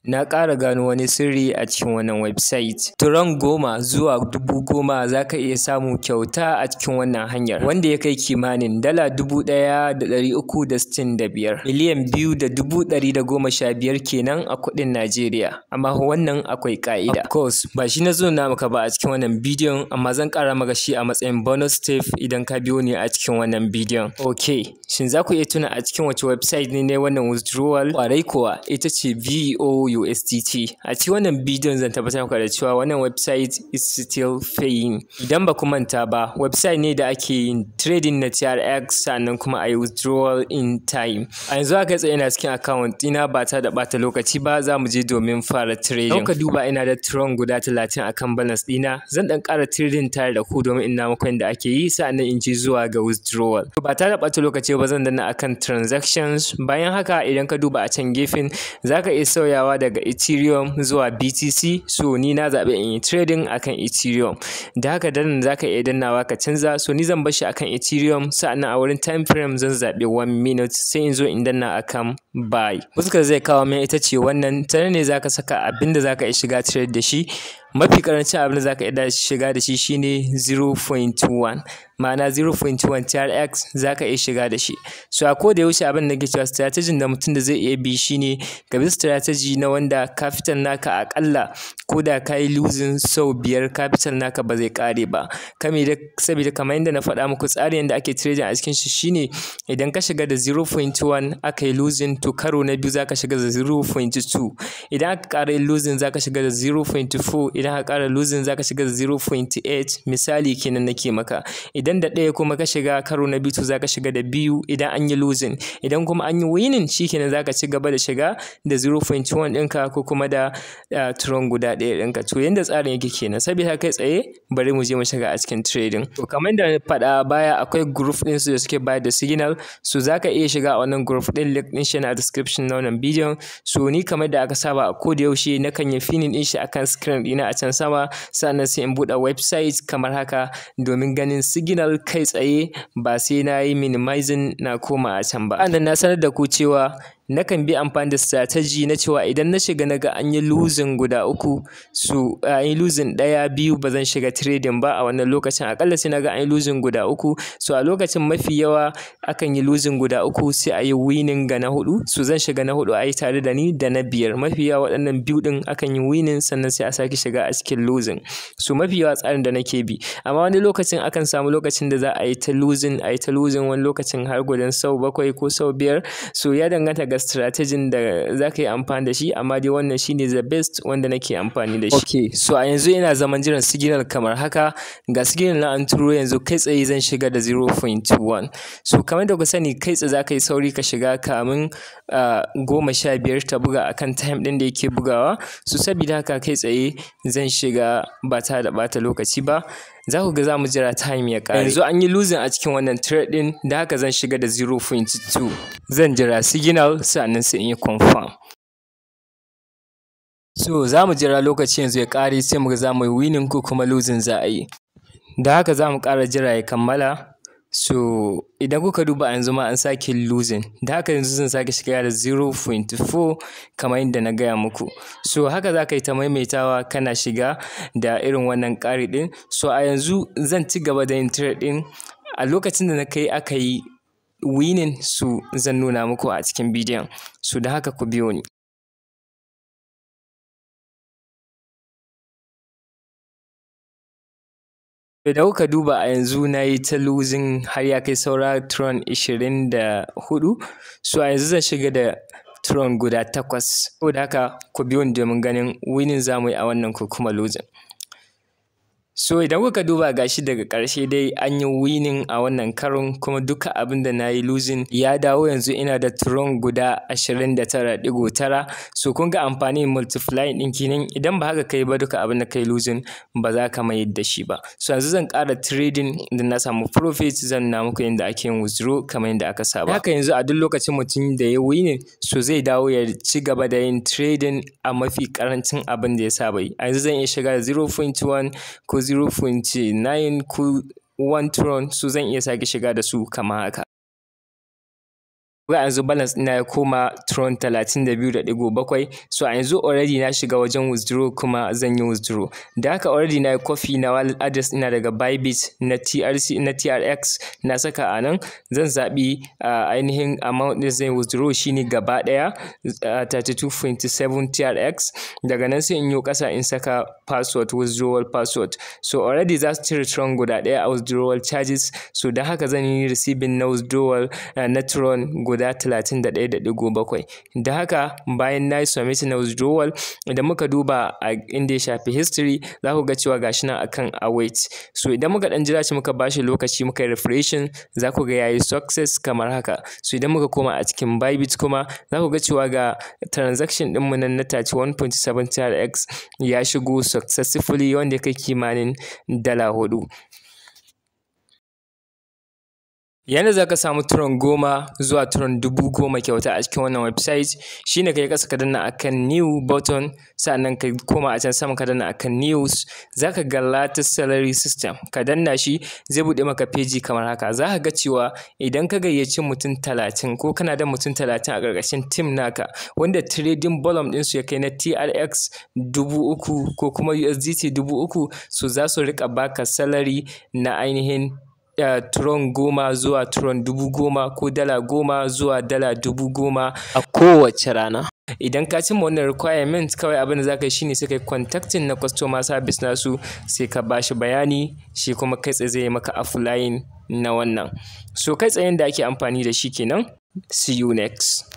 Na ƙara gano wani sirri a cikin wannan website. Turan 10 zuwa 10,000 za ka iya samu kyauta a cikin wannan hanyar, wanda ya kai kimanin dala 1,365, miliyan 2,115 kenan a kuɗin Najeriya. Amma wannan akwai ƙa'ida. Of course, ba shi na zo na maka ba a cikin wannan bidiyon, amma zan ƙara maka shi a matsayin bonus tip idan ka biyo ni a cikin wannan bidiyon. Okay, shin za ku iya tuna a cikin wace website ne wannan withdrawal? Ƙwarai kuwa, ita ce BOUSDT. A cikin wannan bidiyon zan tabbatar maka da cewa wannan website is still paying. Idan ba ku manta ba, website ne da ake yin trading na TRX sannan kuma a yi withdrawal in time. A yanzu haka tsaye ina cikin account ɗina ba ta da ɓata lokaci ba, za mu je domin fara trading. Don ka duba ina da Tron guda 30 akan balance ɗina, zan ɗan ƙara trading tare da ku domin ina muku yadda ake yi sannan in ji zuwa ga withdrawal. Ba ta da ɓata lokaci ba zan danna akan transactions. Bayan haka idan ka duba a can gefen za ka iya sauyawa daga Ethereum zuwa BTC, so ni na zaɓi in yi trading akan Ethereum. Da haka dan za ka iya dannawa ka canza, so ni zan bar shi akan Ethereum, sa'annan a wurin time frame zan zaɓi 1 minute sai in zo in danna akan buy. Fuskar zai kawo min ita ce wannan, ta ne za ka saka abinda za ka iya shiga trade da shi. Mafi karancin abin da za ka iya shiga da shi shine 0.1, ma'ana 0.1 TRX za ka iya shiga da shi. So a koda yaushe abin da nake cewa strategy da mutum da zai iya bi shine ka bi strategy na wanda capital naka akalla ko da ka yi losing sau 5 capital naka ba zai kare ba. Saboda kamar yadda na faɗa muku, tsarin yadda ake trading a cikin shi shine idan ka shiga da 0.1 aka yi losing, to karo na biyu za ka shiga da 0.2. Idan aka ƙara yin losing za ka shiga da 0.4. Idan ka ƙara losing za ka shiga da 0.8. misali kenan nake maka. Idan da ɗaya kuma ka shiga karo na biyu, to za ka shiga da 2 idan an yi losing. Idan kuma an yi winning, shikenan za ka ci gaba da shiga da 0.1 ɗinka ko kuma da Tron guda ɗaya ɗinka. To yanda tsarin yake kenan. Saboda kai tsaye bari mu je mu shiga a cikin trading. To kamar da na faɗa baya, akwai group ɗin su da suke bayar da signal, so za ka iya shiga a wannan group ɗin, link ɗin shi na description na wannan bidiyon. So ni kamar da aka saba a koda yaushe nakan yi pinning ɗin shi akan screen ɗina a can sama, sannan sai in buɗe website kamar haka domin ganin signal kai tsaye ba sai na yi minimizing na koma a can ba. Sannan na sanar da ku cewa nakan bi amfani da strategy na cewa idan na shiga naga an yi losing guda 3, so an yi losing 1, 2 ba zan shiga trading ba a wannan lokacin. Akalla sai naga an yi losing guda 3, so a lokacin mafi yawa akan yi losing guda 3 sai a yi winning ga na 4, so zan shiga na 4 a yi tare da ni da na 5. Mafi yawa waɗannan biyu ɗin akan yi winning sannan sai a sake shiga a cikin losing. So mafi yawa tsarin da nake bi, amma wani lokacin akan samu lokacin da za a yi ta losing wani lokacin har gudan sau 7 ko sau 5, so ya danganta ga strategy da za ka yi amfani da shi, amma dai wannan shine the best wanda nake amfani da shi. Okay, so a yanzu ina zaman jiran signal kamar haka. Ga signal na an turo yanzu, kai tsaye zan shiga da 0.1. So kamar da ku sani, kai tsaye za ka yi sauri ka shiga kamin 15 ta buga akan time ɗin da yake bugawa. So saboda haka kai tsaye zan shiga ba ta da ɓata lokaci ba. Za ku ga za mu jira time ya ƙare. Yanzu an yi losing a cikin wannan trade ɗin, da haka zan shiga da 0.2. Zan jira signal sannan sai in yi confirm. So za mu jira lokaci yanzu ya ƙare sai mu ga za mu yi winning ko kuma losing za a yi. Da haka za mu ƙara jira ya kammala. So idan kuka duba yanzu ma an sake losing, da haka yanzu zan sake shiga da 0.4 kamar yadda na gaya muku. So haka za ka yi ta maimaitawa kana shiga da irin wannan ƙari ɗin. So a yanzu zan ci gaba da yin trade ɗin. A lokacin da na kai aka yi winning, so zan nuna muku a cikin bidiyon. So da haka ku biyo ni. Idan kuka duba a yanzu na yi ta losing har ya kai saura Tron 24, so a yanzu zan shiga da Tron guda 8. Saboda haka ku biyo ni domin ganin winning za mu yi a wannan ko kuma losing. So idan kuka duba gashi daga ƙarshe dai an yi winning a wannan karon, kuma duka abin da na yi losing ya dawo. Yanzu ina da Tron guda 29.9. So kun ga amfanin multiplying ɗin kenan. Idan ba haka kai ba, duka abin da kai losing ba za ka mayar da shi ba. So yanzu zan ƙara trading idan na samu profit, zan na muku yadda ake yin withdraw kamar yadda aka saba. Haka yanzu a duk lokacin mutum da ya winning, so zai dawo ya ci gaba da yin trading a mafi ƙarancin abin da ya saba yi. A yanzu zan iya shiga da 0.1 ko 0.9 ko 1 Tron, so zan iya sake shiga da su kamar haka. yanzu balance ɗina ya koma Tron 32.7. So a yanzu already na shiga wajen withdraw kuma zan yi withdraw. Da haka already na yi copy na wallet address ɗina daga Bybit na TRX na saka a nan. Zan zaɓi ainihin amount ɗin zan withdraw shine gaba ɗaya 32.7 TRX. Daga nan sai in yi ƙasa in saka password, withdrawal password. So already za su cire Tron guda ɗaya a withdrawal charges. So don haka zan yi receiving na withdrawal na Tron guda 31.7. Da haka bayan na yi submit na withdrawal, idan muka duba a inda ya shafi history za ku ga cewa gashi nan akan await. So idan muka dan jira shi muka bashi lokaci muka yi refreshing za ku ga yayi success kamar haka. So idan muka koma a cikin Bybit kuma za ku ga cewa ga transaction din mu nan na 31.7 TRX ya shigo successfully wanda kai kimanin $4. Yanda za ka samu Tron 10 zuwa Tron 10,000 kyauta a cikin wannan website shine kai ƙasa ka danna akan new button, sannan ka koma a can sama ka danna akan news. Za ka ga latest salary system, ka danna shi zai buɗe maka page kamar haka. Za ka ga cewa idan ka gayyaci mutum 30 ko kana da mutum 30 a ƙarƙashin team naka wanda trading volume ɗinsu ya kai na TRX 3,000 ko kuma USDT 3,000, so za su riƙa baka salary na ainihin Tron 10 zuwa Tron 10,000 ko $10 zuwa $10,000 a kowace rana. Idan ka cimma wannan requirement, kawai abin da za ka yi shine sai ka yi contacting na customer service nasu, sai ka bashi bayani, shi kuma kai tsaye zai yi maka offline na wannan. So kai tsayen da ake amfani da shi kenan. See you next.